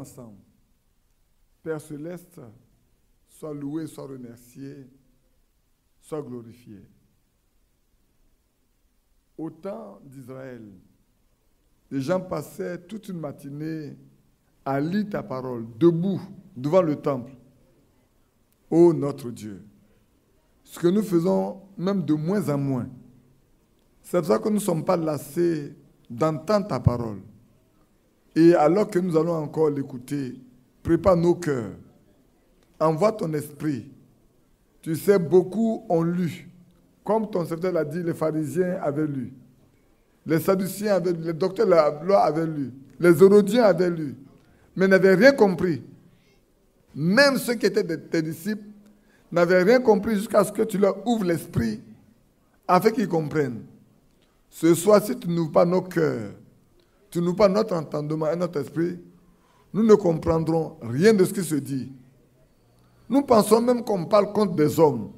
ensemble. Père céleste, sois loué, sois remercié, sois glorifié. Au temps d'Israël, les gens passaient toute une matinée à lire ta parole, debout, devant le temple. Ô notre Dieu, ce que nous faisons même de moins en moins. C'est pour ça que nous ne sommes pas lassés d'entendre ta parole. Et alors que nous allons encore l'écouter, prépare nos cœurs. Envoie ton esprit. Tu sais, beaucoup ont lu. Comme ton serviteur l'a dit, les pharisiens avaient lu. Les sadduciens avaient lu. Les docteurs de la loi avaient lu. Les hérodiens avaient lu. Mais n'avaient rien compris. Même ceux qui étaient tes disciples n'avaient rien compris jusqu'à ce que tu leur ouvres l'esprit afin qu'ils comprennent. Ce soir, si tu n'ouvres pas nos cœurs, tu n'ouvres pas notre entendement et notre esprit, nous ne comprendrons rien de ce qui se dit. Nous pensons même qu'on parle contre des hommes.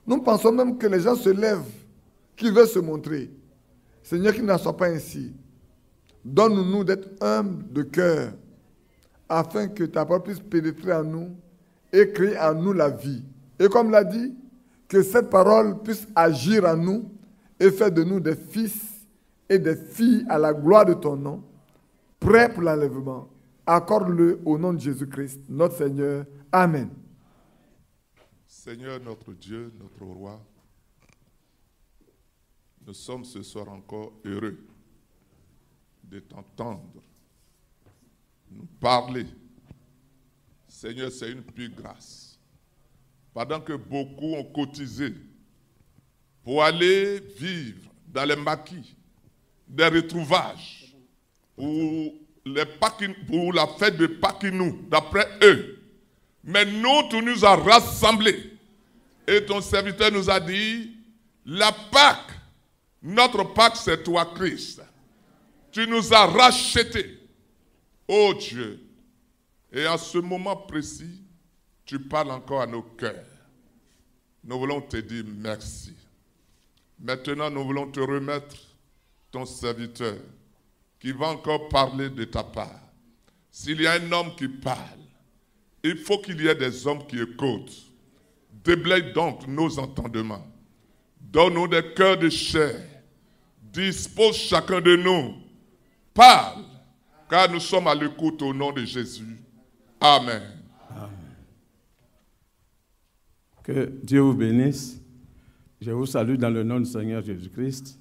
Nous pensons même que les gens se lèvent, qu'ils veulent se montrer. Seigneur, qu'il n'en soit pas ainsi. Donne-nous d'être humbles de cœur, afin que ta parole puisse pénétrer en nous et créer en nous la vie. Et comme l'a dit, que cette parole puisse agir en nous et faire de nous des fils et des filles à la gloire de ton nom, prêts pour l'enlèvement. Accorde-le au nom de Jésus-Christ, notre Seigneur. Amen. Seigneur notre Dieu, notre roi, nous sommes ce soir encore heureux de t'entendre nous parler. Seigneur, c'est une pure grâce. Pendant que beaucoup ont cotisé pour aller vivre dans les maquis, des retrouvages, pour la fête de Paquinou, d'après eux. Mais nous, tu nous as rassemblés. Et ton serviteur nous a dit, la Pâque, notre Pâque, c'est toi, Christ. Tu nous as rachetés, ô Dieu. Et à ce moment précis, tu parles encore à nos cœurs. Nous voulons te dire merci. Maintenant, nous voulons te remettre ton serviteur qui va encore parler de ta part. S'il y a un homme qui parle, il faut qu'il y ait des hommes qui écoutent. Déblaye donc nos entendements. Donne-nous des cœurs de chair. Dispose chacun de nous. Parle, car nous sommes à l'écoute au nom de Jésus. Amen. Amen. Que Dieu vous bénisse. Je vous salue dans le nom du Seigneur Jésus-Christ.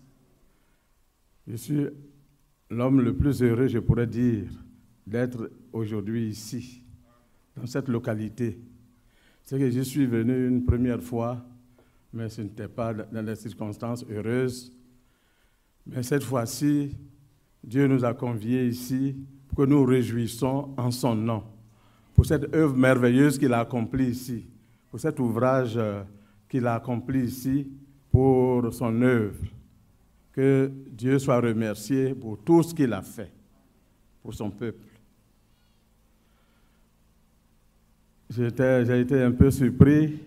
Je suis l'homme le plus heureux, je pourrais dire, d'être aujourd'hui ici, dans cette localité. C'est que je suis venu une première fois, mais ce n'était pas dans des circonstances heureuses. Mais cette fois-ci, Dieu nous a conviés ici pour que nous réjouissons en son nom, pour cette œuvre merveilleuse qu'il a accomplie ici, pour cet ouvrage qu'il a accompli ici, pour son œuvre. Que Dieu soit remercié pour tout ce qu'il a fait pour son peuple. J'ai été un peu surpris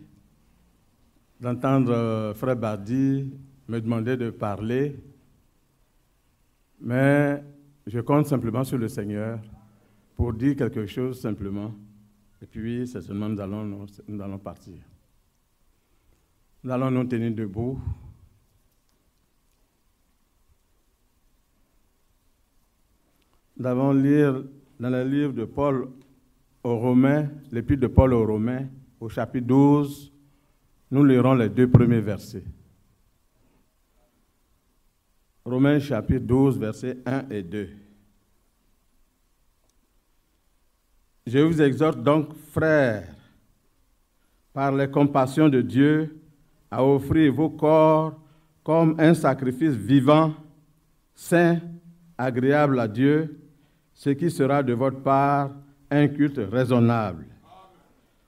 d'entendre Frère Bardi me demander de parler, mais je compte simplement sur le Seigneur pour dire quelque chose simplement, et puis certainement nous allons partir. Nous allons nous tenir debout. Nous allons lire dans le livre de Paul aux Romains, l'épître de Paul aux Romains, au chapitre 12, nous lirons les 2 premiers versets. Romains chapitre 12, versets 1 et 2. Je vous exhorte donc, frères, par les compassions de Dieu, à offrir vos corps comme un sacrifice vivant, saint, agréable à Dieu, ce qui sera de votre part un culte raisonnable.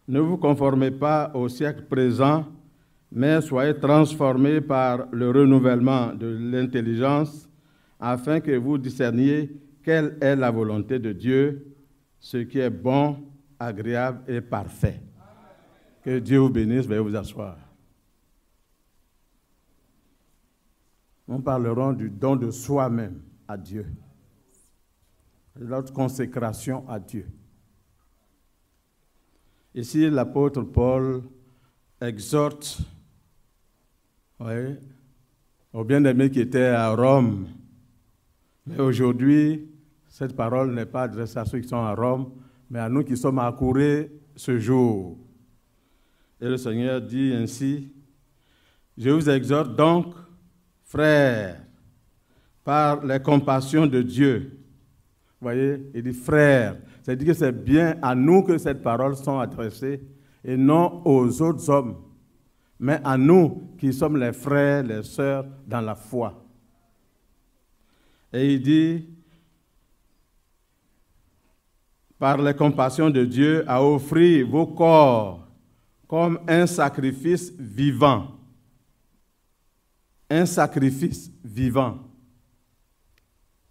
Ne vous conformez pas au siècle présent, mais soyez transformés par le renouvellement de l'intelligence, afin que vous discerniez quelle est la volonté de Dieu, ce qui est bon, agréable et parfait. Que Dieu vous bénisse, veuillez vous asseoir. Nous parlerons du don de soi-même à Dieu. notre consécration à Dieu. Ici, l'apôtre Paul exhorte aux bien-aimés qui étaient à Rome. Mais aujourd'hui, cette parole n'est pas adressée à ceux qui sont à Rome, mais à nous qui sommes accourus ce jour. Et le Seigneur dit ainsi, « Je vous exhorte donc, frères, par les compassions de Dieu. » Vous voyez, il dit « frères ». C'est-à-dire que c'est bien à nous que cette parole sont adressées et non aux autres hommes, mais à nous qui sommes les frères, les sœurs dans la foi. Et il dit, par les compassions de Dieu, à offrir vos corps comme un sacrifice vivant. Un sacrifice vivant.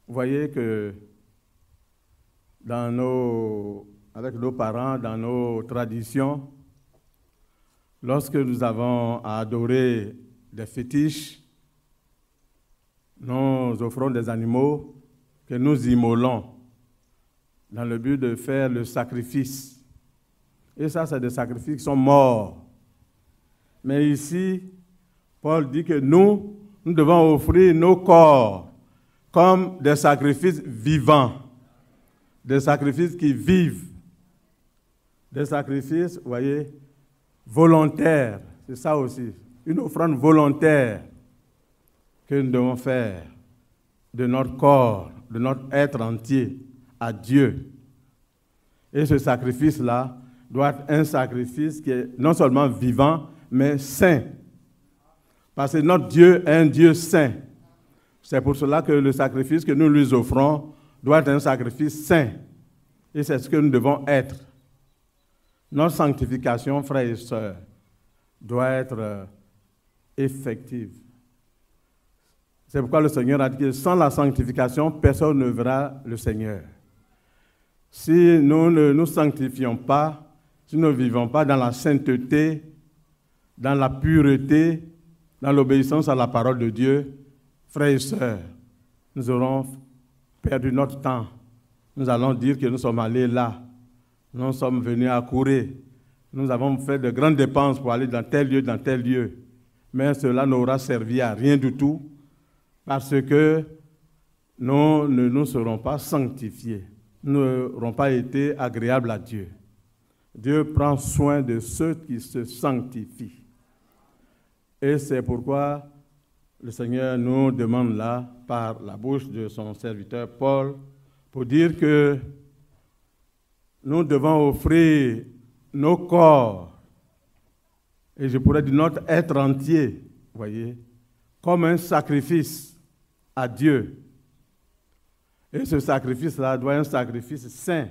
Vous voyez que avec nos parents, dans nos traditions, lorsque nous avons à adorer des fétiches, nous offrons des animaux que nous immolons dans le but de faire le sacrifice. Et ça, c'est des sacrifices qui sont morts. Mais ici, Paul dit que nous devons offrir nos corps comme des sacrifices vivants, des sacrifices qui vivent, des sacrifices, vous voyez, volontaires. C'est ça aussi, une offrande volontaire que nous devons faire de notre corps, de notre être entier à Dieu. Et ce sacrifice-là doit être un sacrifice qui est non seulement vivant, mais saint. Parce que notre Dieu est un Dieu saint. C'est pour cela que le sacrifice que nous lui offrons doit être un sacrifice saint. Et c'est ce que nous devons être. Notre sanctification, frères et sœurs, doit être effective. C'est pourquoi le Seigneur a dit que sans la sanctification, personne ne verra le Seigneur. Si nous ne nous sanctifions pas, si nous ne vivons pas dans la sainteté, dans la pureté, dans l'obéissance à la parole de Dieu, frères et sœurs, nous aurons perdu notre temps. Nous allons dire que nous sommes allés là. Nous sommes venus à courir. Nous avons fait de grandes dépenses pour aller dans tel lieu. Mais cela n'aura servi à rien du tout parce que nous ne nous serons pas sanctifiés. Nous n'aurons pas été agréables à Dieu. Dieu prend soin de ceux qui se sanctifient. Et c'est pourquoi le Seigneur nous demande là, par la bouche de son serviteur Paul, pour dire que nous devons offrir nos corps, et je pourrais dire notre être entier, voyez, comme un sacrifice à Dieu. Et ce sacrifice-là doit être un sacrifice saint,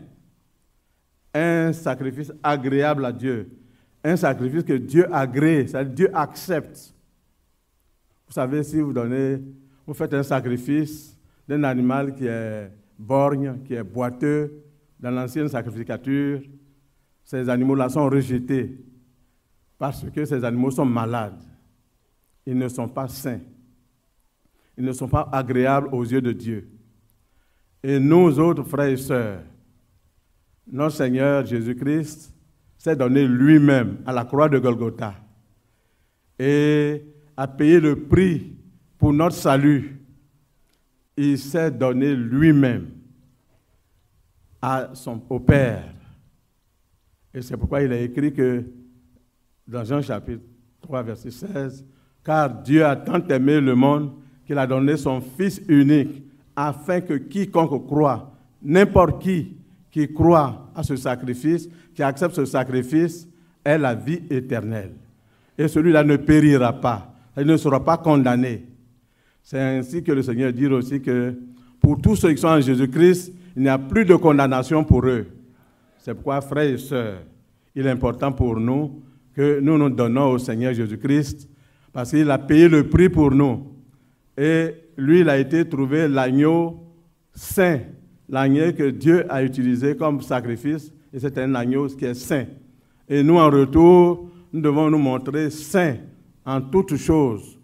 un sacrifice agréable à Dieu, un sacrifice que Dieu agrée, c'est-à-dire Dieu accepte. Vous savez, si vous faites un sacrifice d'un animal qui est borgne, qui est boiteux, dans l'ancienne sacrificature, ces animaux-là sont rejetés parce que ces animaux sont malades. Ils ne sont pas sains. Ils ne sont pas agréables aux yeux de Dieu. Et nous autres, frères et sœurs, notre Seigneur Jésus-Christ s'est donné lui-même à la croix de Golgotha et a payé le prix pour notre salut. Il s'est donné lui-même au Père. Et c'est pourquoi il a écrit que dans Jean chapitre 3, verset 16, « Car Dieu a tant aimé le monde qu'il a donné son Fils unique, afin que quiconque croit, n'importe qui croit à ce sacrifice, qui accepte ce sacrifice, ait la vie éternelle. Et celui-là ne périra pas, il ne sera pas condamné. » C'est ainsi que le Seigneur dit aussi que pour tous ceux qui sont en Jésus-Christ, il n'y a plus de condamnation pour eux. C'est pourquoi, frères et sœurs, il est important pour nous que nous nous donnons au Seigneur Jésus-Christ parce qu'il a payé le prix pour nous. Et lui, il a été trouvé l'agneau saint, l'agneau que Dieu a utilisé comme sacrifice, et c'est un agneau qui est saint. Et nous, en retour, nous devons nous montrer saints en toutes choses,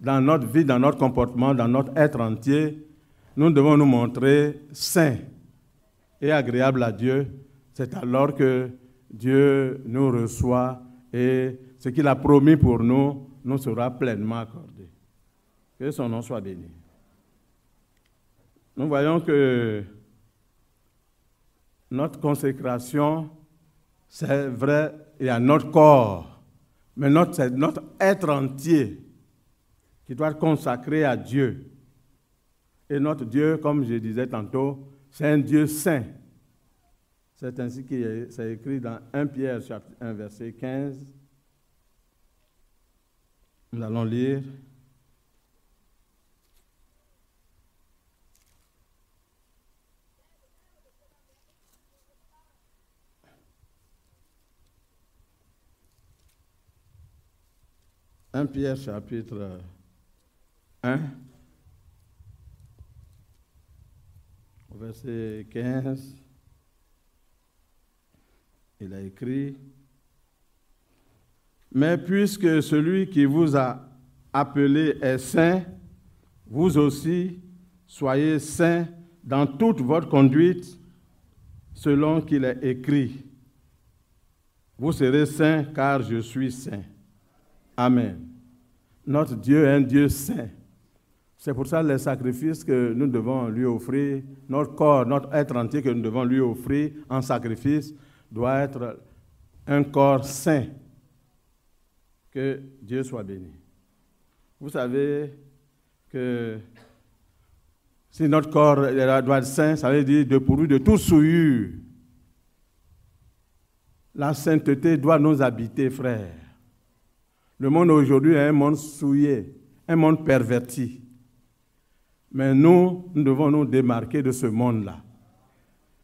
dans notre vie, dans notre comportement, dans notre être entier. Nous devons nous montrer saints. et agréable à Dieu, c'est alors que Dieu nous reçoit et ce qu'il a promis pour nous nous sera pleinement accordé. Que son nom soit béni. Nous voyons que notre consécration, c'est vrai, il y a notre corps, mais c'est notre être entier qui doit être consacré à Dieu. Et notre Dieu, comme je disais tantôt, c'est un Dieu saint. C'est ainsi que c'est écrit dans 1 Pierre, chapitre 1, verset 15. Nous allons lire. « 1 Pierre, chapitre 1, verset 15, il a écrit, « Mais puisque celui qui vous a appelé est saint, vous aussi soyez saints dans toute votre conduite, selon qu'il est écrit. Vous serez saints car je suis saint. » Amen. Notre Dieu est un Dieu saint. C'est pour ça les sacrifices que nous devons lui offrir, notre corps, notre être entier que nous devons lui offrir en sacrifice, doit être un corps saint. Que Dieu soit béni. Vous savez que si notre corps doit être saint, ça veut dire dépourvu de toute souillure. La sainteté doit nous habiter, frères. Le monde aujourd'hui est un monde souillé, un monde perverti. Mais nous devons nous démarquer de ce monde-là.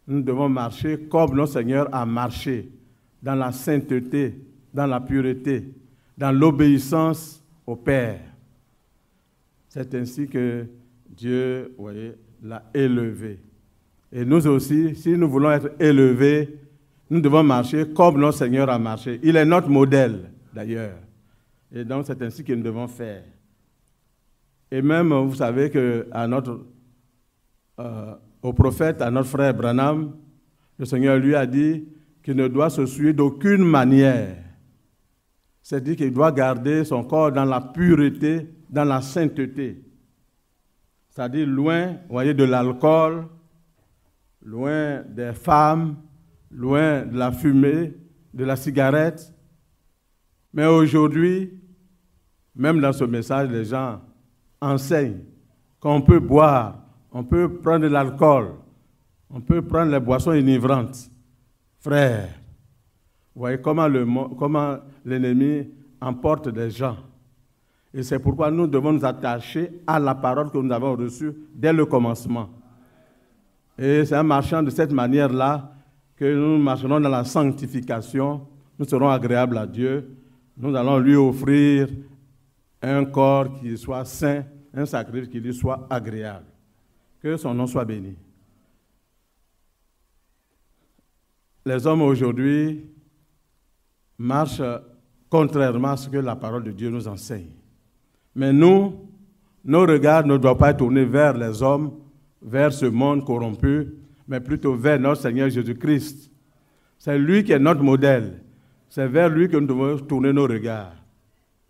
Nous devons marcher comme notre Seigneur a marché, dans la sainteté, dans la pureté, dans l'obéissance au Père. C'est ainsi que Dieu, vous voyez, l'a élevé. Et nous aussi, si nous voulons être élevés, nous devons marcher comme notre Seigneur a marché. Il est notre modèle, d'ailleurs. Et donc, c'est ainsi que nous devons faire. Et même, vous savez au prophète, à notre frère Branham, le Seigneur lui a dit qu'il ne doit se souiller d'aucune manière. C'est-à-dire qu'il doit garder son corps dans la pureté, dans la sainteté. C'est-à-dire loin, vous voyez, de l'alcool, loin des femmes, loin de la fumée, de la cigarette. Mais aujourd'hui, même dans ce message, les gens enseignent qu'on peut boire, on peut prendre de l'alcool, on peut prendre les boissons enivrantes. Frères, vous voyez comment l'ennemi emporte des gens. Et c'est pourquoi nous devons nous attacher à la parole que nous avons reçue dès le commencement. Et c'est en marchant de cette manière-là que nous marcherons dans la sanctification, nous serons agréables à Dieu. Nous allons lui offrir un corps qui soit saint, un sacrifice qui lui soit agréable. Que son nom soit béni. Les hommes aujourd'hui marchent contrairement à ce que la parole de Dieu nous enseigne. Mais nous, nos regards ne doivent pas être tournés vers les hommes, vers ce monde corrompu, mais plutôt vers notre Seigneur Jésus-Christ. C'est lui qui est notre modèle. C'est vers lui que nous devons tourner nos regards.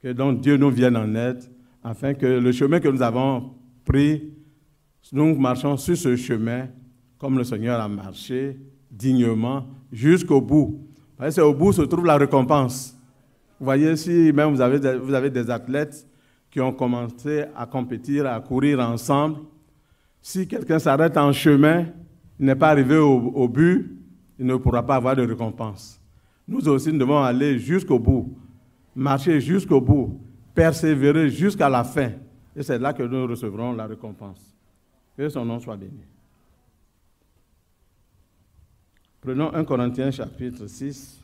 Que donc Dieu nous vienne en aide, afin que le chemin que nous avons pris, nous marchons sur ce chemin, comme le Seigneur a marché, dignement, jusqu'au bout. C'est au bout se trouve la récompense. Vous voyez, si même vous avez des athlètes qui ont commencé à compétir, à courir ensemble, si quelqu'un s'arrête en chemin, il n'est pas arrivé au but, il ne pourra pas avoir de récompense. Nous aussi, nous devons aller jusqu'au bout, marcher jusqu'au bout, persévérer jusqu'à la fin. Et c'est là que nous recevrons la récompense. Que son nom soit béni. Prenons 1 Corinthiens chapitre 6.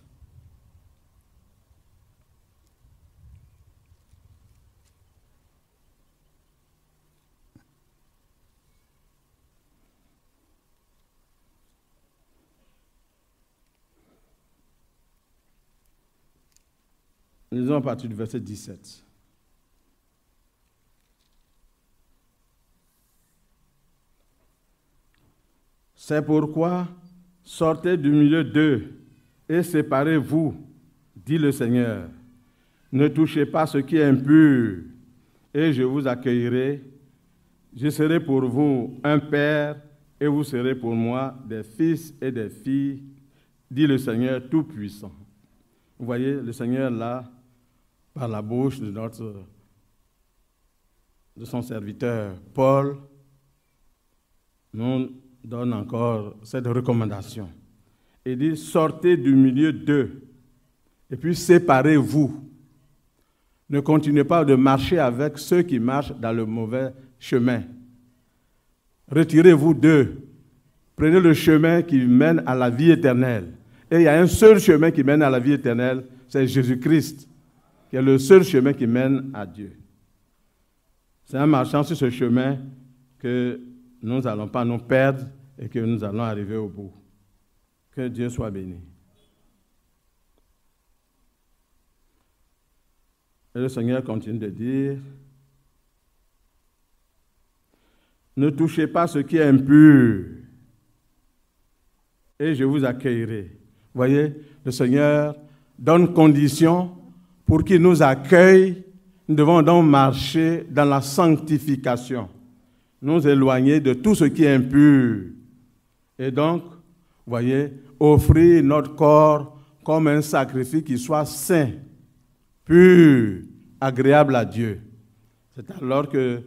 Lisons à partir du verset 17. C'est pourquoi sortez du milieu d'eux et séparez-vous, dit le Seigneur. Ne touchez pas ce qui est impur, et je vous accueillerai. Je serai pour vous un père, et vous serez pour moi des fils et des filles, dit le Seigneur Tout-Puissant. Vous voyez, le Seigneur, là, par la bouche de son serviteur Paul, nous donne encore cette recommandation. Il dit, sortez du milieu d'eux, et puis séparez-vous. Ne continuez pas de marcher avec ceux qui marchent dans le mauvais chemin. Retirez-vous d'eux. Prenez le chemin qui mène à la vie éternelle. Et il y a un seul chemin qui mène à la vie éternelle, c'est Jésus-Christ, qui est le seul chemin qui mène à Dieu. C'est en marchant sur ce chemin que nous n'allons pas nous perdre et que nous allons arriver au bout. Que Dieu soit béni. Et le Seigneur continue de dire, ne touchez pas ce qui est impur, et je vous accueillerai. Vous voyez, le Seigneur donne condition pour qu'il nous accueille. Nous devons donc marcher dans la sanctification, nous éloigner de tout ce qui est impur. Et donc, vous voyez, offrir notre corps comme un sacrifice qui soit saint, pur, agréable à Dieu. C'est alors que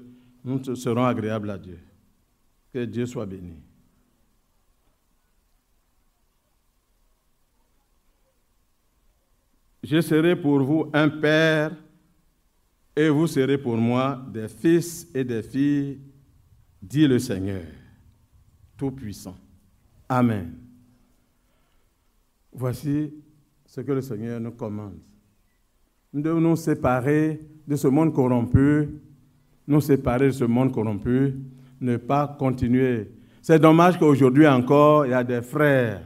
nous serons agréables à Dieu. Que Dieu soit béni. Je serai pour vous un père, et vous serez pour moi des fils et des filles, dit le Seigneur Tout-Puissant. Amen. Voici ce que le Seigneur nous commande. Nous devons nous séparer de ce monde corrompu, ne pas continuer. C'est dommage qu'aujourd'hui encore, il y a des frères,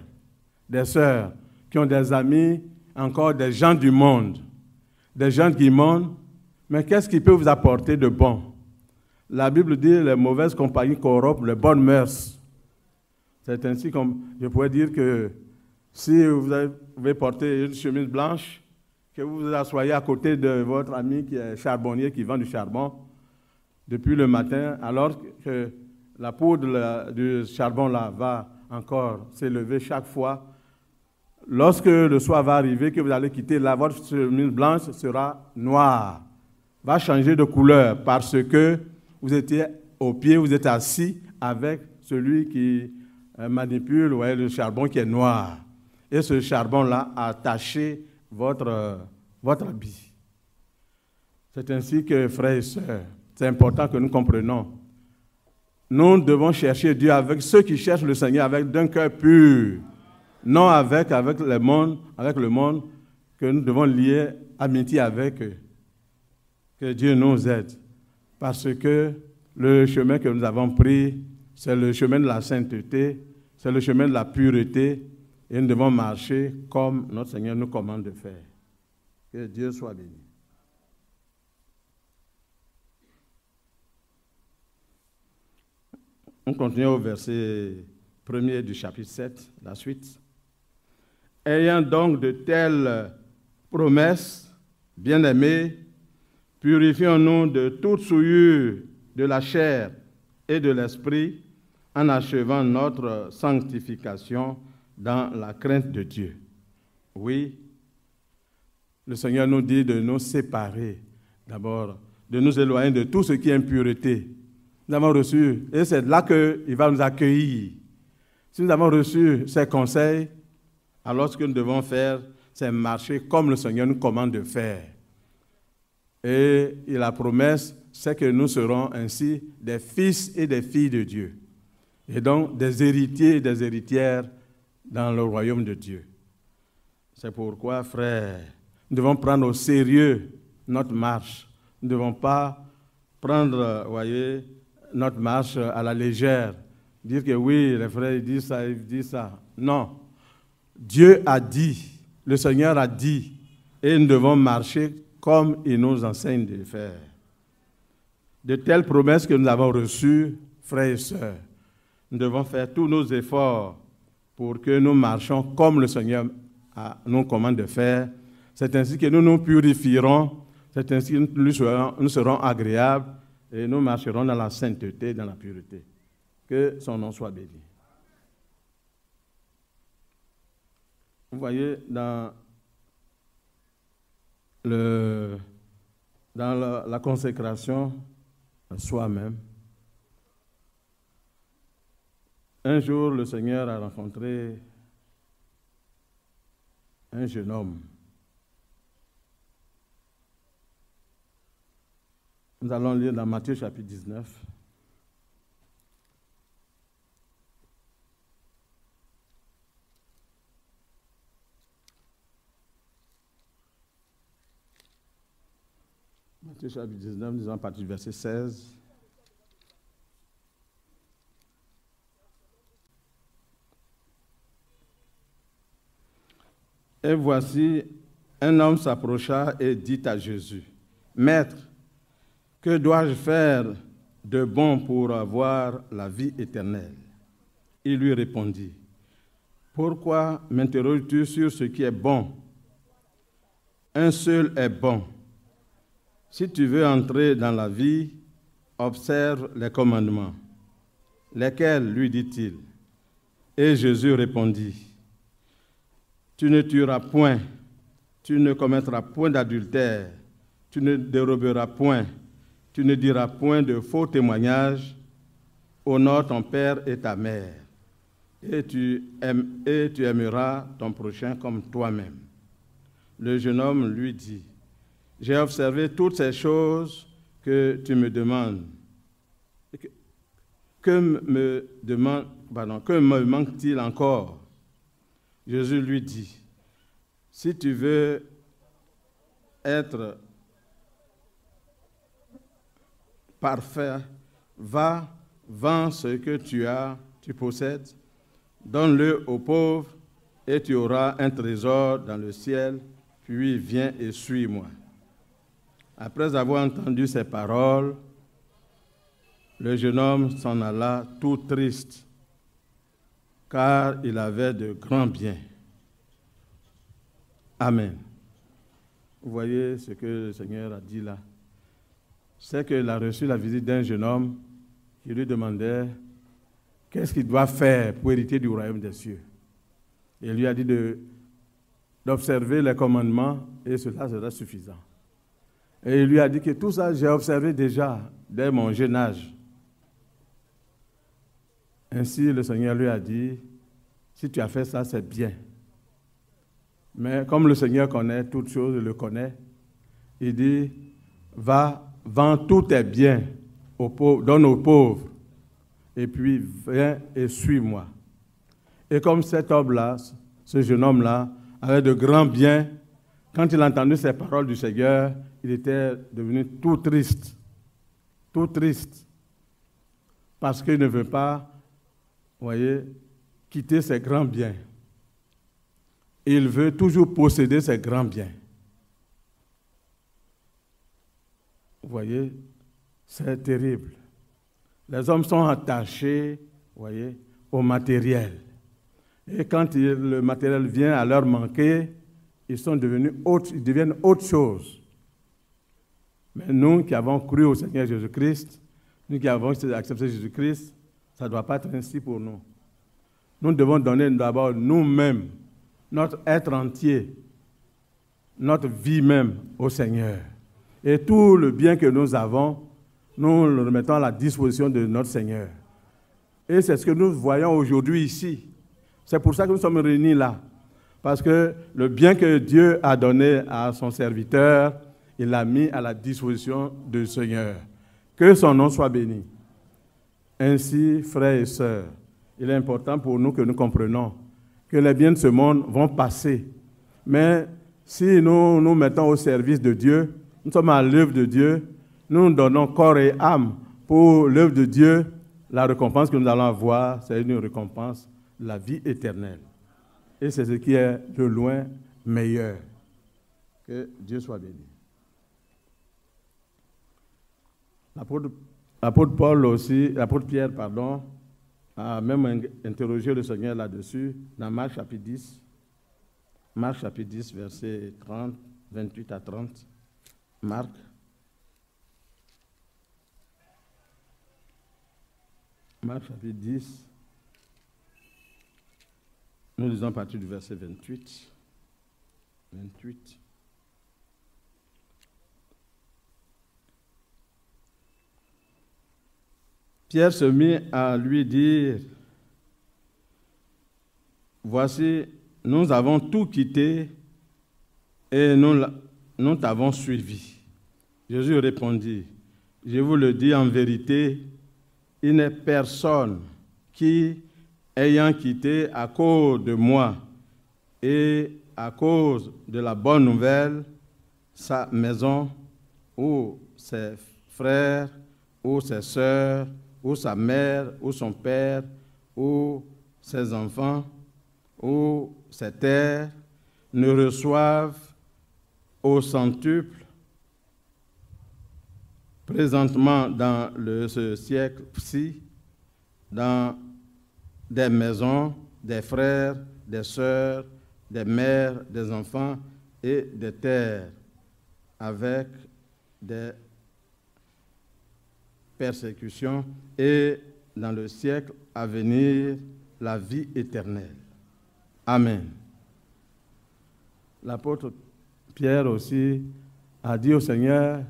des sœurs, qui ont des amis, encore des gens du monde, des gens qui montent, mais qu'est-ce qui peut vous apporter de bon? La Bible dit les mauvaises compagnies corrompent les bonnes mœurs. C'est ainsi comme je pourrais dire que si vous avez porté une chemise blanche, que vous vous asseyez à côté de votre ami qui est charbonnier, qui vend du charbon, depuis le matin, alors que la poudre du charbon là va encore s'élever chaque fois, lorsque le soir va arriver, que vous allez quitter là, votre chemise blanche sera noire, va changer de couleur parce que vous étiez au pied, vous êtes assis avec celui qui manipule le charbon qui est noir. Et ce charbon-là a taché votre habit. C'est ainsi que, frères et sœurs, c'est important que nous comprenions. Nous devons chercher Dieu avec ceux qui cherchent le Seigneur avec d'un cœur pur, non avec le monde, que nous devons lier amitié avec eux. Que Dieu nous aide. Parce que le chemin que nous avons pris, c'est le chemin de la sainteté, c'est le chemin de la pureté, et nous devons marcher comme notre Seigneur nous commande de faire. Que Dieu soit béni. On continue au verset 1er du chapitre 7, la suite. Ayant donc de telles promesses, bien-aimés, purifions-nous de toute souillure de la chair et de l'esprit, en achevant notre sanctification dans la crainte de Dieu. Oui, le Seigneur nous dit de nous séparer, d'abord, de nous éloigner de tout ce qui est impureté. Nous avons reçu, et c'est là qu'il va nous accueillir. Si nous avons reçu ses conseils, alors ce que nous devons faire, c'est marcher comme le Seigneur nous commande de faire. Et la promesse, c'est que nous serons ainsi des fils et des filles de Dieu. Et donc des héritiers et des héritières dans le royaume de Dieu. C'est pourquoi, frères, nous devons prendre au sérieux notre marche. Nous ne devons pas prendre, notre marche à la légère. Dire que oui, les frères disent ça, ils disent ça. Non. Dieu a dit, le Seigneur a dit, et nous devons marcher comme il nous enseigne de faire. De telles promesses que nous avons reçues, frères et sœurs, nous devons faire tous nos efforts pour que nous marchions comme le Seigneur nous commande de faire. C'est ainsi que nous nous purifierons, c'est ainsi que nous serons agréables et nous marcherons dans la sainteté, dans la pureté. Que son nom soit béni. Vous voyez, dans la consécration à soi-même, un jour, le Seigneur a rencontré un jeune homme. Nous allons lire dans Matthieu chapitre 19. Matthieu chapitre 19, nous allons partir du verset 16. Et voici, un homme s'approcha et dit à Jésus, « Maître, que dois-je faire de bon pour avoir la vie éternelle ?» Il lui répondit, « Pourquoi m'interroges-tu sur ce qui est bon? Un seul est bon. Si tu veux entrer dans la vie, observe les commandements. » Lesquels, lui dit-il? Et Jésus répondit, « Tu ne tueras point, tu ne commettras point d'adultère, tu ne déroberas point, tu ne diras point de faux témoignages, honore ton père et ta mère, et tu aimeras ton prochain comme toi-même. » Le jeune homme lui dit, « J'ai observé toutes ces choses que tu me demandes. Que me manque-t-il encore? » Jésus lui dit, « Si tu veux être parfait, va, vends ce que tu possèdes, donne-le aux pauvres, et tu auras un trésor dans le ciel, puis viens et suis-moi. » Après avoir entendu ces paroles, le jeune homme s'en alla tout triste, car il avait de grands biens. Amen. Vous voyez ce que le Seigneur a dit là. C'est qu'il a reçu la visite d'un jeune homme qui lui demandait qu'est-ce qu'il doit faire pour hériter du royaume des cieux. Et il lui a dit d'observer les commandements et cela sera suffisant. Et il lui a dit que tout ça, j'ai observé déjà dès mon jeune âge. Ainsi, le Seigneur lui a dit, si tu as fait ça, c'est bien. Mais comme le Seigneur connaît toutes choses, il le connaît, il dit, va, vends tous tes biens, donne aux pauvres, et puis viens et suis-moi. Et comme cet homme-là, ce jeune homme-là, avait de grands biens, quand il a entendu ces paroles du Seigneur, il était devenu tout triste, parce qu'il ne veut pas, vous voyez, quitter ses grands biens. Il veut toujours posséder ses grands biens. Vous voyez, c'est terrible. Les hommes sont attachés, vous voyez, au matériel. Et quand le matériel vient à leur manquer, ils deviennent autre chose. Mais nous qui avons cru au Seigneur Jésus-Christ, nous qui avons accepté Jésus-Christ, ça ne doit pas être ainsi pour nous. Nous devons donner d'abord nous-mêmes, notre être entier, notre vie même au Seigneur. Et tout le bien que nous avons, nous le remettons à la disposition de notre Seigneur. Et c'est ce que nous voyons aujourd'hui ici. C'est pour ça que nous sommes réunis là. Parce que le bien que Dieu a donné à son serviteur, il l'a mis à la disposition du Seigneur. Que son nom soit béni. Ainsi, frères et sœurs, il est important pour nous que nous comprenions que les biens de ce monde vont passer. Mais si nous nous mettons au service de Dieu, nous sommes à l'œuvre de Dieu, nous nous donnons corps et âme pour l'œuvre de Dieu, la récompense que nous allons avoir, c'est une récompense de la vie éternelle. Et c'est ce qui est de loin meilleur. Que Dieu soit béni. L'apôtre Pierre, a même interrogé le Seigneur là-dessus, dans Marc chapitre 10. Marc chapitre 10, versets 30, 28 à 30. Marc. Marc chapitre 10. Nous lisons à partir du verset 28. 28. Pierre se mit à lui dire, « Voici, nous avons tout quitté et nous t'avons suivi. » Jésus répondit, « Je vous le dis en vérité, il n'est personne qui, ayant quitté à cause de moi et à cause de la bonne nouvelle, sa maison ou ses frères ou ses sœurs, ou sa mère, ou son père, ou ses enfants, ou ses terres, ne reçoivent au centuple, présentement dans ce siècle-ci, dans des maisons, des frères, des sœurs, des mères, des enfants et des terres, avec des persécutions et dans le siècle à venir, la vie éternelle. Amen. L'apôtre Pierre aussi a dit au Seigneur,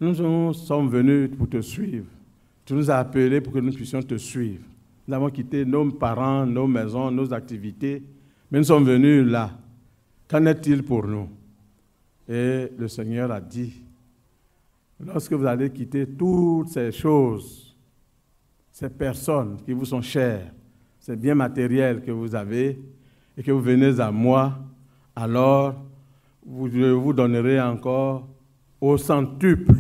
nous sommes venus pour te suivre. Tu nous as appelés pour que nous puissions te suivre. Nous avons quitté nos parents, nos maisons, nos activités, mais nous sommes venus là. Qu'en est-il pour nous? Et le Seigneur a dit, lorsque vous allez quitter toutes ces choses, ces personnes qui vous sont chères, ces biens matériels que vous avez, et que vous venez à moi, alors je vous donnerai encore au centuple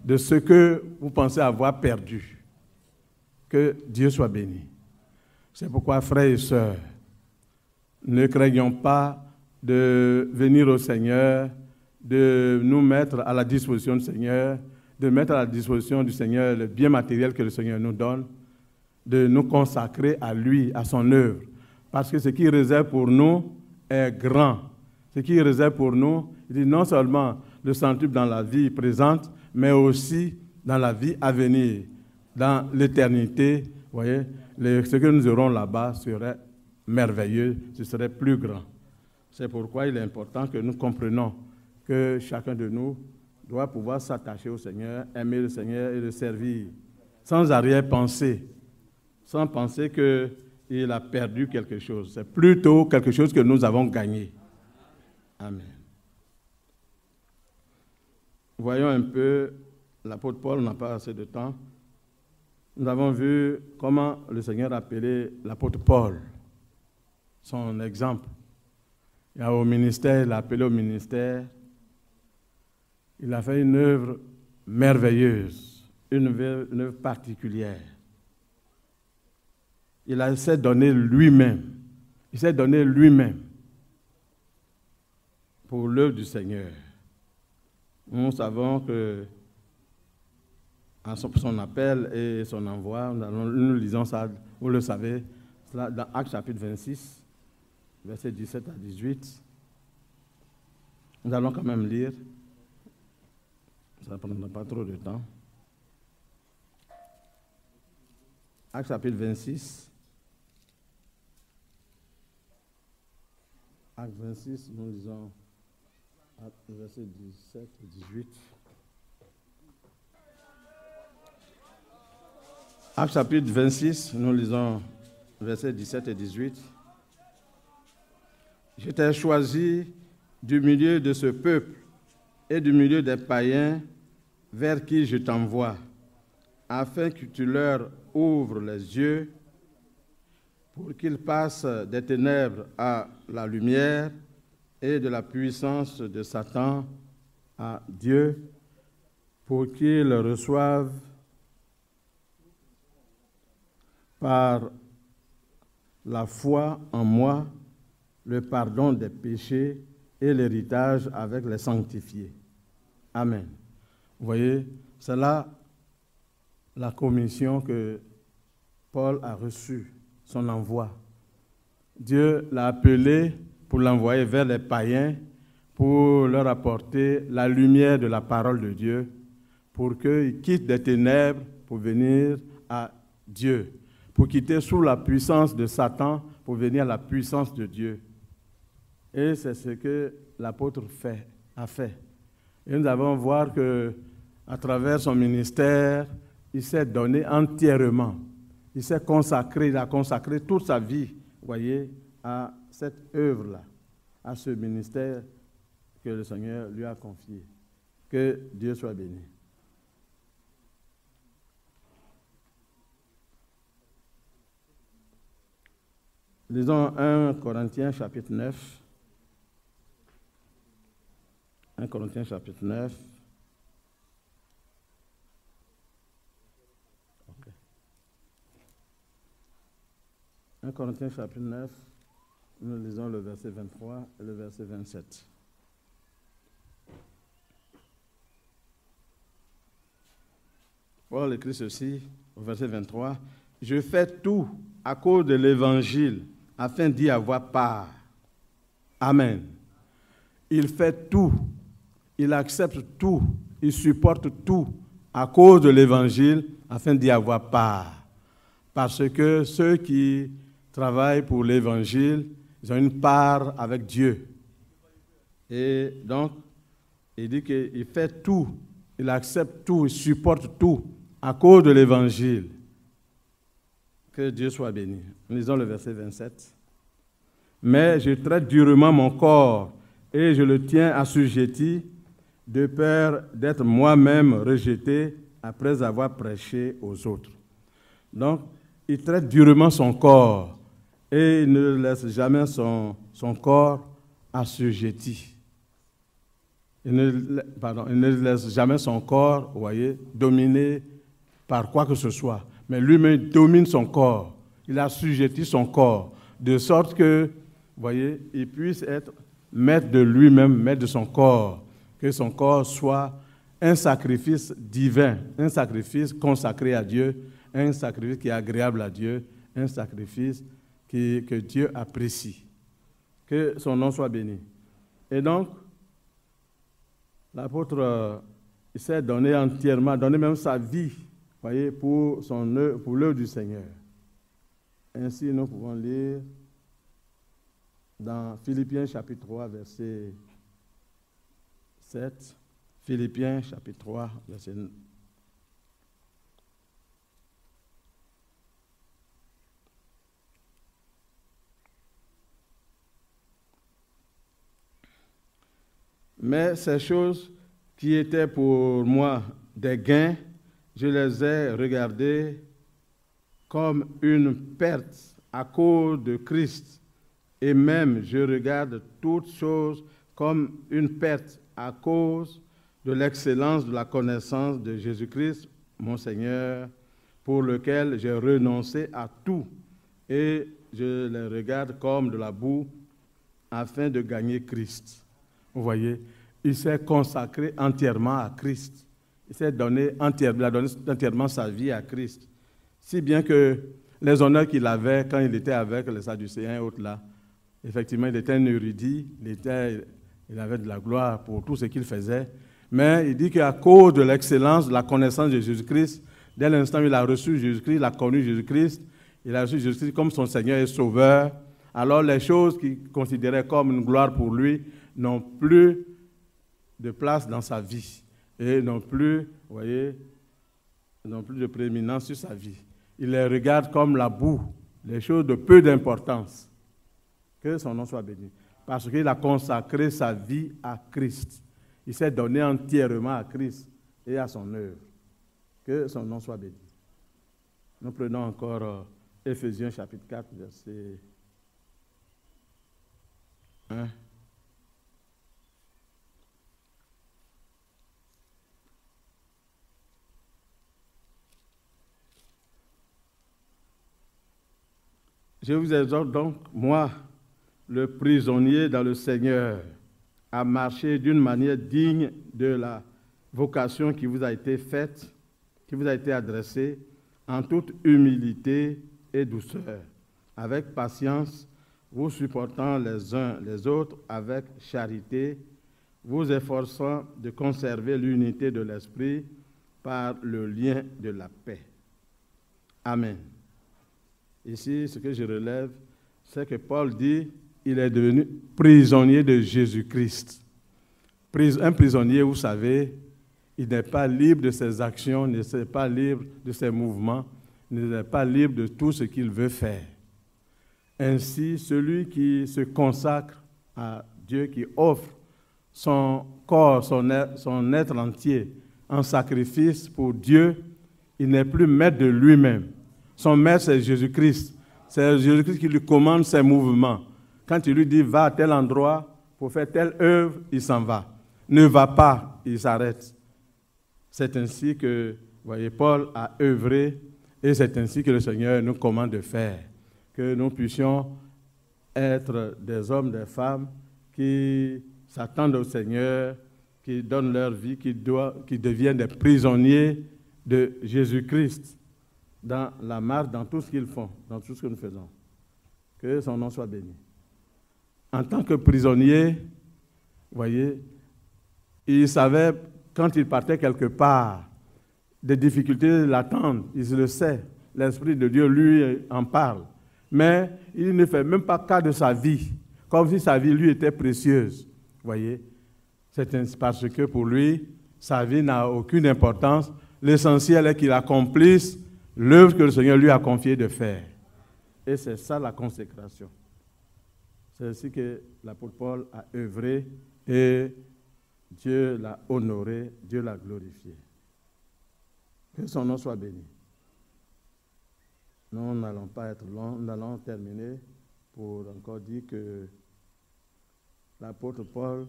de ce que vous pensez avoir perdu. Que Dieu soit béni. C'est pourquoi, frères et sœurs, ne craignons pas de venir au Seigneur, de nous mettre à la disposition du Seigneur, de mettre à la disposition du Seigneur le bien matériel que le Seigneur nous donne, de nous consacrer à lui, à son œuvre. Parce que ce qu'il réserve pour nous est grand. Ce qu'il réserve pour nous, il dit non seulement le centuple dans la vie présente, mais aussi dans la vie à venir, dans l'éternité. Vous voyez, ce que nous aurons là-bas serait merveilleux, ce serait plus grand. C'est pourquoi il est important que nous comprenions que chacun de nous doit pouvoir s'attacher au Seigneur, aimer le Seigneur et le servir, sans arrière-pensée, sans penser qu'il a perdu quelque chose. C'est plutôt quelque chose que nous avons gagné. Amen. Voyons un peu l'apôtre Paul, on n'a pas assez de temps. Nous avons vu comment le Seigneur a appelé l'apôtre Paul, son exemple. Il a au ministère, il l'a appelé au ministère. Il a fait une œuvre merveilleuse, une œuvre particulière. Il s'est donné lui-même. Il s'est donné lui-même pour l'œuvre du Seigneur. Nous savons que à son appel et son envoi, nous lisons ça, vous le savez, dans Actes chapitre 26, versets 17 à 18. Nous allons quand même lire. Ça ne prendra pas trop de temps. Actes chapitre 26. Actes 26, nous lisons versets 17 et 18. Actes chapitre 26, nous lisons versets 17 et 18. Je t'ai choisi du milieu de ce peuple et du milieu des païens vers qui je t'envoie, afin que tu leur ouvres les yeux pour qu'ils passent des ténèbres à la lumière et de la puissance de Satan à Dieu, pour qu'ils reçoivent par la foi en moi le pardon des péchés et l'héritage avec les sanctifiés. Amen. Vous voyez, c'est là la commission que Paul a reçue son envoi. Dieu l'a appelé pour l'envoyer vers les païens, pour leur apporter la lumière de la parole de Dieu, pour qu'ils quittent des ténèbres pour venir à Dieu, pour quitter sous la puissance de Satan pour venir à la puissance de Dieu. Et c'est ce que l'apôtre a fait. Et nous allons voir qu'à travers son ministère, il s'est donné entièrement. Il s'est consacré, il a consacré toute sa vie, voyez, à cette œuvre-là, à ce ministère que le Seigneur lui a confié. Que Dieu soit béni. Lisons 1 Corinthiens chapitre 9. 1 Corinthiens chapitre 9. Okay. 1 Corinthiens chapitre 9, nous lisons le verset 23 et le verset 27. Paul écrit ceci au verset 23. « Je fais tout à cause de l'Évangile, afin d'y avoir part. » Amen. Il fait tout, il accepte tout, il supporte tout à cause de l'Évangile, afin d'y avoir part. Parce que ceux qui travaillent pour l'Évangile, ils ont une part avec Dieu. Et donc, il dit qu'il fait tout, il accepte tout, il supporte tout à cause de l'Évangile. Que Dieu soit béni. Lisons le verset 27. « Mais je traite durement mon corps et je le tiens assujetti de peur d'être moi-même rejeté après avoir prêché aux autres. » Donc, il traite durement son corps et il ne laisse jamais son corps assujetti. Il ne laisse jamais son corps, vous voyez, dominé par quoi que ce soit. Mais lui-même domine son corps. Il assujettit son corps, de sorte que, vous voyez, il puisse être maître de lui-même, maître de son corps. Que son corps soit un sacrifice divin, un sacrifice consacré à Dieu, un sacrifice qui est agréable à Dieu, un sacrifice que Dieu apprécie. Que son nom soit béni. Et donc, l'apôtre, il s'est donné entièrement, donné même sa vie, voyez, pour l'œuvre du Seigneur. Ainsi, nous pouvons lire dans Philippiens chapitre 3, verset 7. Philippiens chapitre 3, verset 9. Mais ces choses qui étaient pour moi des gains, je les ai regardées comme une perte à cause de Christ. Et même je regarde toutes choses comme une perte à cause de l'excellence de la connaissance de Jésus-Christ, mon Seigneur, pour lequel j'ai renoncé à tout. Et je les regarde comme de la boue afin de gagner Christ. Vous voyez, il s'est consacré entièrement à Christ. Il s'est donné entièrement sa vie à Christ. Si bien que les honneurs qu'il avait quand il était avec les Sadducéens et autres là, effectivement, il était un érudit, il avait de la gloire pour tout ce qu'il faisait. Mais il dit qu'à cause de l'excellence, de la connaissance de Jésus-Christ, dès l'instant où il a reçu Jésus-Christ, il a connu Jésus-Christ, il a reçu Jésus-Christ comme son Seigneur et Sauveur, alors les choses qu'il considérait comme une gloire pour lui n'ont plus de place dans sa vie et n'ont plus, vous voyez, n'ont plus de prééminence sur sa vie. Il les regarde comme la boue, les choses de peu d'importance. Que son nom soit béni. Parce qu'il a consacré sa vie à Christ. Il s'est donné entièrement à Christ et à son œuvre. Que son nom soit béni. Nous prenons encore Éphésiens chapitre 4, verset 1. Je vous exhorte donc, moi, le prisonnier dans le Seigneur, à marcher d'une manière digne de la vocation qui vous a été faite, qui vous a été adressée, en toute humilité et douceur, avec patience, vous supportant les uns les autres avec charité, vous efforçant de conserver l'unité de l'esprit par le lien de la paix. Amen. Ici, ce que je relève, c'est que Paul dit qu'il est devenu prisonnier de Jésus-Christ. Un prisonnier, vous savez, il n'est pas libre de ses actions, il n'est pas libre de ses mouvements, il n'est pas libre de tout ce qu'il veut faire. Ainsi, celui qui se consacre à Dieu, qui offre son corps, son être entier en sacrifice pour Dieu, il n'est plus maître de lui-même. Son maître, c'est Jésus-Christ. C'est Jésus-Christ qui lui commande ses mouvements. Quand il lui dit « va à tel endroit pour faire telle œuvre », il s'en va. Ne va pas, il s'arrête. C'est ainsi que, voyez, Paul a œuvré et c'est ainsi que le Seigneur nous commande de faire. Que nous puissions être des hommes, des femmes qui s'attendent au Seigneur, qui donnent leur vie, qui deviennent des prisonniers de Jésus-Christ dans la marche, dans tout ce qu'ils font, dans tout ce que nous faisons. Que son nom soit béni. En tant que prisonnier, vous voyez, il savait, quand il partait quelque part, des difficultés l'attendent, il le sait. L'Esprit de Dieu lui en parle. Mais il ne fait même pas cas de sa vie, comme si sa vie lui était précieuse. Vous voyez, c'est parce que pour lui, sa vie n'a aucune importance. L'essentiel est qu'il accomplisse l'œuvre que le Seigneur lui a confié de faire. Et c'est ça la consécration. C'est ainsi que l'apôtre Paul a œuvré et Dieu l'a honoré, Dieu l'a glorifié. Que son nom soit béni. Nous n'allons pas être longs, nous allons terminer pour encore dire que l'apôtre Paul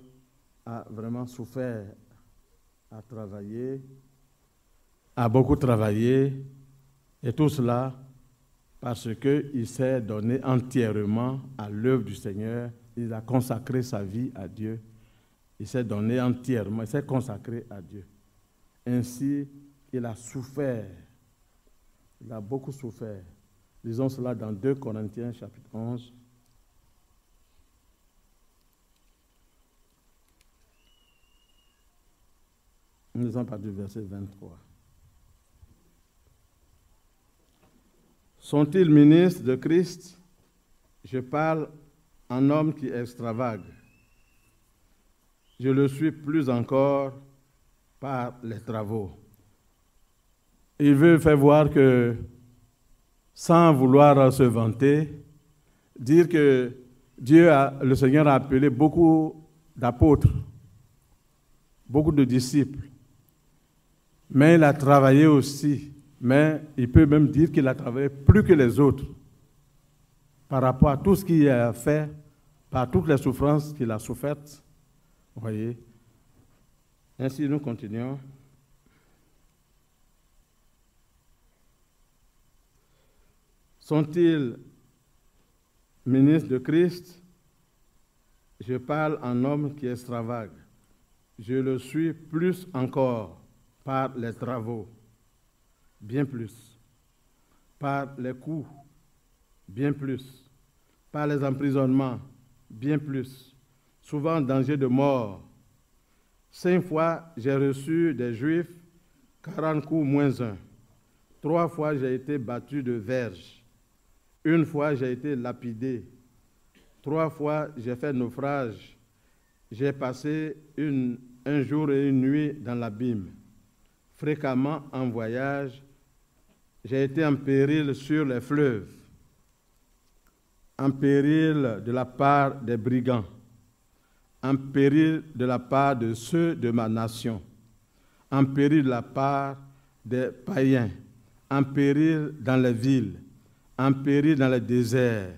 a vraiment souffert, a travaillé, a beaucoup travaillé, et tout cela parce qu'il s'est donné entièrement à l'œuvre du Seigneur, il a consacré sa vie à Dieu, il s'est donné entièrement, il s'est consacré à Dieu. Ainsi, il a souffert. Il a beaucoup souffert. Lisons cela dans 2 Corinthiens, chapitre 11. Nous lisons par du verset 23. Sont-ils ministres de Christ? Je parle en homme qui extravague. Je le suis plus encore par les travaux. Il veut faire voir que, sans vouloir se vanter, dire que le Seigneur a appelé beaucoup d'apôtres, beaucoup de disciples, mais il a travaillé aussi, mais il peut même dire qu'il a travaillé plus que les autres par rapport à tout ce qu'il a fait, par toutes les souffrances qu'il a souffertes. Vous voyez? Ainsi, nous continuons. Sont-ils ministres de Christ? Je parle en homme qui extravague. Je le suis plus encore par les travaux, bien plus, par les coups, bien plus, par les emprisonnements, bien plus, souvent en danger de mort. 5 fois, j'ai reçu des Juifs 40 coups moins 1. 3 fois, j'ai été battu de verge. 1 fois, j'ai été lapidé. 3 fois, j'ai fait naufrage. J'ai passé un jour et une nuit dans l'abîme. Fréquemment en voyage, j'ai été en péril sur les fleuves, en péril de la part des brigands, en péril de la part de ceux de ma nation, en péril de la part des païens, en péril dans les villes, en péril dans les déserts,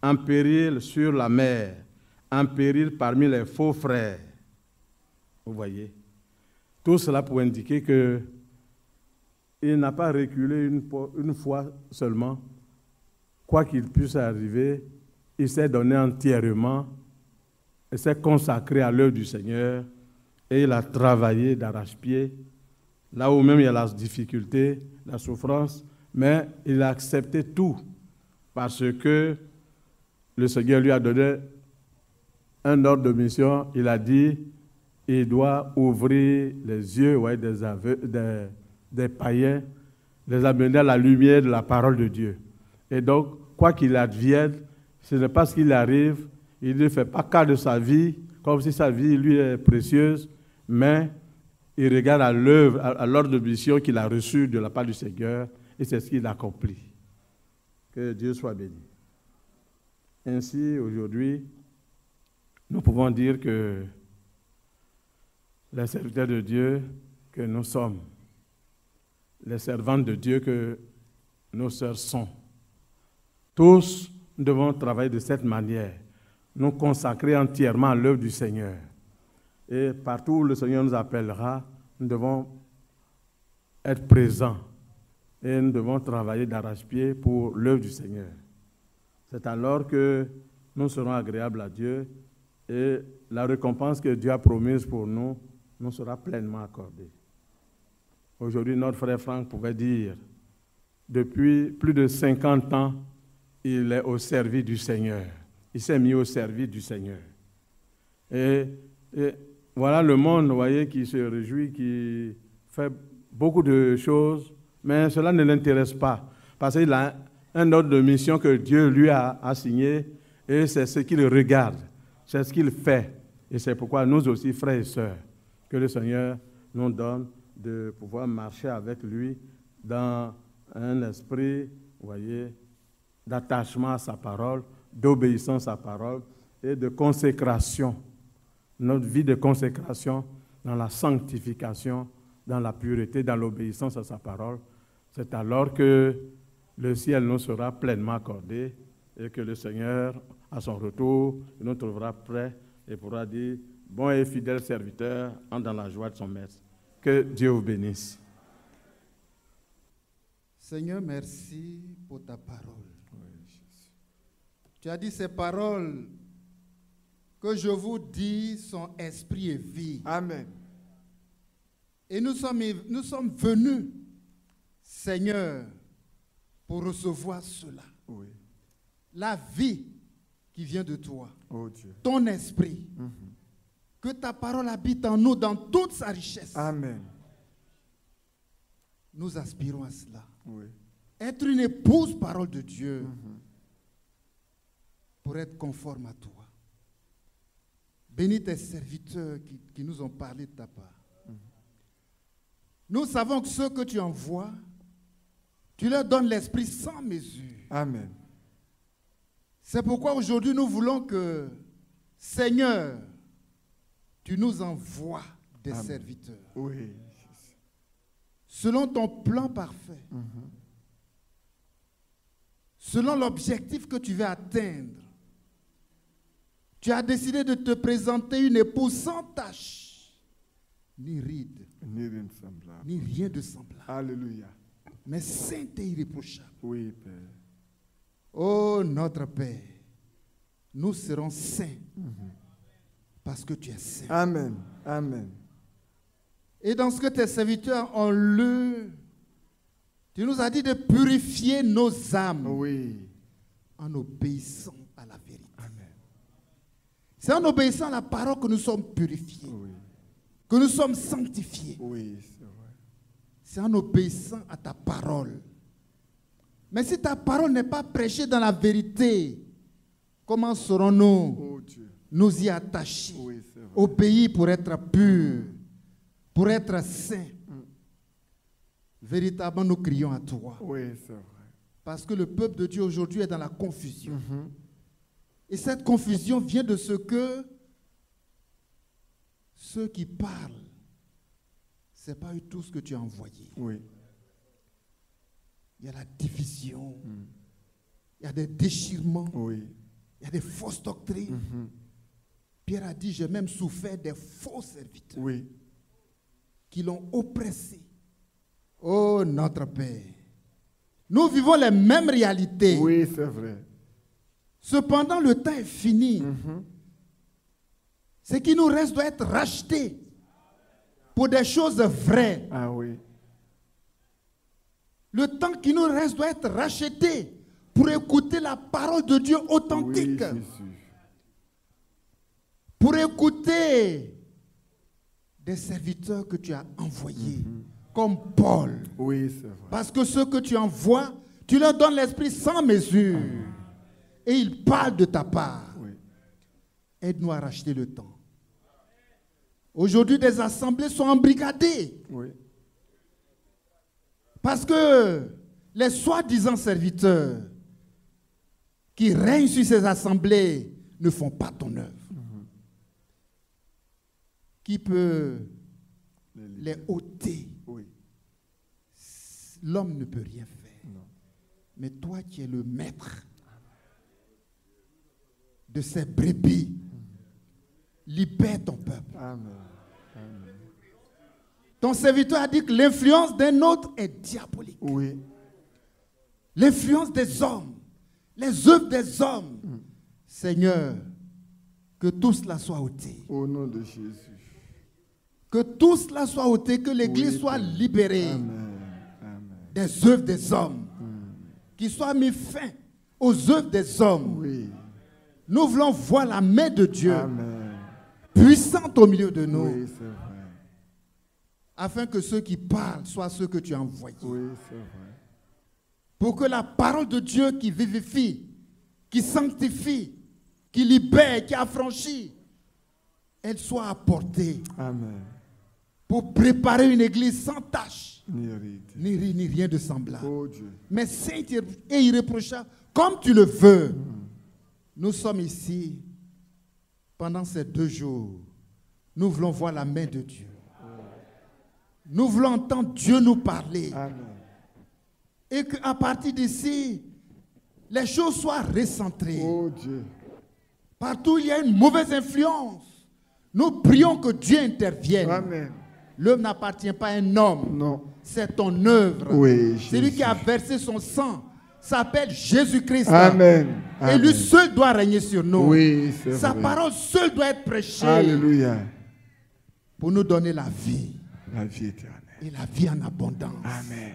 en péril sur la mer, en péril parmi les faux frères. Vous voyez, tout cela pour indiquer qu'il n'a pas reculé une fois seulement. Quoi qu'il puisse arriver, il s'est donné entièrement, il s'est consacré à l'œuvre du Seigneur et il a travaillé d'arrache-pied, là où même il y a la difficulté, la souffrance, mais il a accepté tout parce que le Seigneur lui a donné un ordre de mission. Il a dit, il doit ouvrir les yeux des païens, les amener à la lumière de la parole de Dieu. Et donc, quoi qu'il advienne, ce n'est pas ce qu'il arrive, il ne fait pas cas de sa vie, comme si sa vie lui est précieuse, mais il regarde à l'œuvre, à l'ordre de mission qu'il a reçu de la part du Seigneur, et c'est ce qu'il accomplit. Que Dieu soit béni. Ainsi, aujourd'hui, nous pouvons dire que les serviteurs de Dieu que nous sommes, les servantes de Dieu que nos sœurs sont, tous nous devons travailler de cette manière, nous consacrer entièrement à l'œuvre du Seigneur. Et partout où le Seigneur nous appellera, nous devons être présents et nous devons travailler d'arrache-pied pour l'œuvre du Seigneur. C'est alors que nous serons agréables à Dieu et la récompense que Dieu a promise pour nous nous sera pleinement accordée. Aujourd'hui, notre frère Franck pouvait dire, depuis plus de 50 ans, il est au service du Seigneur. Il s'est mis au service du Seigneur. Et voilà le monde, vous voyez, qui se réjouit, qui fait beaucoup de choses, mais cela ne l'intéresse pas, parce qu'il a un ordre de mission que Dieu lui a assigné, et c'est ce qu'il regarde, c'est ce qu'il fait. Et c'est pourquoi nous aussi, frères et sœurs, que le Seigneur nous donne de pouvoir marcher avec lui dans un esprit, vous voyez, d'attachement à sa parole, d'obéissance à sa parole et de consécration. Notre vie de consécration dans la sanctification, dans la pureté, dans l'obéissance à sa parole, c'est alors que le ciel nous sera pleinement accordé et que le Seigneur, à son retour, nous trouvera prêts et pourra dire, bon et fidèle serviteur, entre dans la joie de son maître. Que Dieu vous bénisse. Seigneur, merci pour ta parole. Tu as dit ces paroles que je vous dis sont esprit et vie. Amen. Et nous sommes venus, Seigneur, pour recevoir cela. Oui. La vie qui vient de toi. Oh Dieu. Ton esprit. Que ta parole habite en nous dans toute sa richesse. Amen. Nous aspirons à cela. Oui. Être une épouse, parole de Dieu, pour être conforme à toi. Bénis tes serviteurs qui nous ont parlé de ta part. Nous savons que ceux que tu envoies, tu leur donnes l'esprit sans mesure. Amen. C'est pourquoi aujourd'hui nous voulons que, Seigneur, tu nous envoies des Amen. serviteurs. Oui. Selon ton plan parfait. Selon l'objectif que tu veux atteindre. Tu as décidé de te présenter une épouse sans tache, ni ride, Ni rien de semblable. ni rien de semblable, Alléluia. mais sainte et irréprochable. Oui, Père. Oh, notre Père, nous serons saints parce que tu es saint. Amen. Amen. Et dans ce que tes serviteurs ont lu, tu nous as dit de purifier nos âmes Oui. en obéissant à la vérité. Amen. C'est en obéissant à la parole que nous sommes purifiés, Oui. que nous sommes sanctifiés. Oui, c'est vrai. C'est en obéissant à ta parole. Mais si ta parole n'est pas prêchée dans la vérité, comment serons-nous Oh Dieu. nous y attacher, Oui, c'est vrai. obéir pour être purs, pour être saints? Véritablement, nous crions à toi. Oui, c'est vrai. Parce que le peuple de Dieu aujourd'hui est dans la confusion. Et cette confusion vient de ce que ceux qui parlent, ce n'est pas eux tous que tu as envoyés. Oui. Il y a la division, il y a des déchirements, Oui. il y a des fausses doctrines. Pierre a dit, j'ai même souffert des faux serviteurs Oui. qui l'ont oppressé. Oh, notre Père, nous vivons les mêmes réalités. Oui, c'est vrai. Cependant, le temps est fini. Ce qui nous reste doit être racheté pour des choses vraies. Ah oui. Le temps qui nous reste doit être racheté pour écouter la parole de Dieu Oui, authentique, Jésus. pour écouter des serviteurs que tu as envoyés, comme Paul. Oui, c'est vrai. Parce que ceux que tu envoies, tu leur donnes l'esprit sans mesure. Et ils parlent de ta part. Oui. Aide-nous à racheter le temps. Aujourd'hui, des assemblées sont embrigadées. Oui. Parce que les soi-disant serviteurs qui règnent sur ces assemblées ne font pas ton œuvre. Qui peut les ôter? Oui. L'homme ne peut rien faire. Non. Mais toi qui es le maître de ces brebis, libère ton peuple. Amen. Amen. Ton serviteur a dit que l'influence d'un autre est diabolique. Oui. L'influence des hommes, les œuvres des hommes. Seigneur, que tout cela soit ôté. Au nom de Jésus. Que tout cela soit ôté, que l'Église Oui, soit Père. libérée Amen. Amen. des œuvres des hommes. Qu'il soit mis fin aux œuvres des hommes. Oui. Nous voulons voir la main de Dieu Amen. puissante au milieu de nous, Oui, c'est vrai. afin que ceux qui parlent soient ceux que tu as envoyés. Oui, c'est vrai. Pour que la parole de Dieu qui vivifie, qui sanctifie, qui libère, qui affranchit, elle soit apportée Amen. pour préparer une église sans tache, Ni ride. ni ri, ni rien de semblable, Oh Dieu. mais sainte et irréprochable, comme tu le veux. Nous sommes ici pendant ces 2 jours. Nous voulons voir la main de Dieu. Nous voulons entendre Dieu nous parler. Amen. Et qu'à partir d'ici, les choses soient recentrées. Oh Dieu. Partout où il y a une mauvaise influence, nous prions que Dieu intervienne. Amen. L'œuvre n'appartient pas à un homme, Non. c'est ton œuvre. Oui, Celui Jésus. qui a versé son sang s'appelle Jésus-Christ. Amen. Et lui Amen. seul doit régner sur nous. Oui, c'est Sa vrai. parole seule doit être prêchée Alléluia. pour nous donner la vie La vie éternelle. et la vie en abondance. Amen.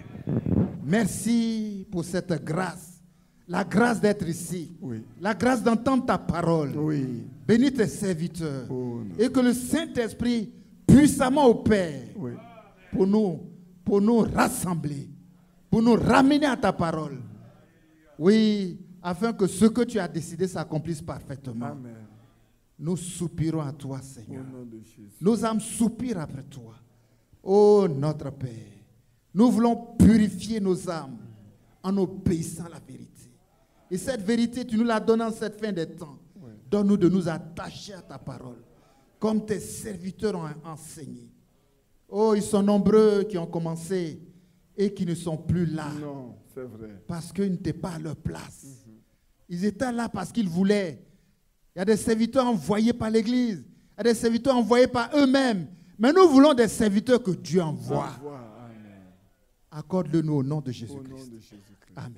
Merci pour cette grâce. La grâce d'être ici. Oui. La grâce d'entendre ta parole. Oui. Bénis tes serviteurs. Oh, non. Et que le Saint-Esprit puissamment opère Oui. pour nous rassembler, pour nous ramener à ta parole. Oui, afin que ce que tu as décidé s'accomplisse parfaitement. Amen. Nous soupirons à toi, Au Seigneur. nom de Jésus. Nos âmes soupirent après toi. Ô notre Père, nous voulons purifier nos âmes en obéissant à la vérité. Et cette vérité, tu nous la donnes en cette fin des temps. Donne-nous de nous attacher à ta parole, comme tes serviteurs ont enseigné. Oh, ils sont nombreux qui ont commencé et qui ne sont plus là Non, c'est vrai. parce qu'ils n'étaient pas à leur place. Ils étaient là parce qu'ils voulaient. Il y a des serviteurs envoyés par l'Église. Il y a des serviteurs envoyés par eux-mêmes. Mais nous voulons des serviteurs que Dieu envoie. Amen. Accorde-le-nous au nom de Au nom Jésus-Christ. de Jésus-Christ. Amen.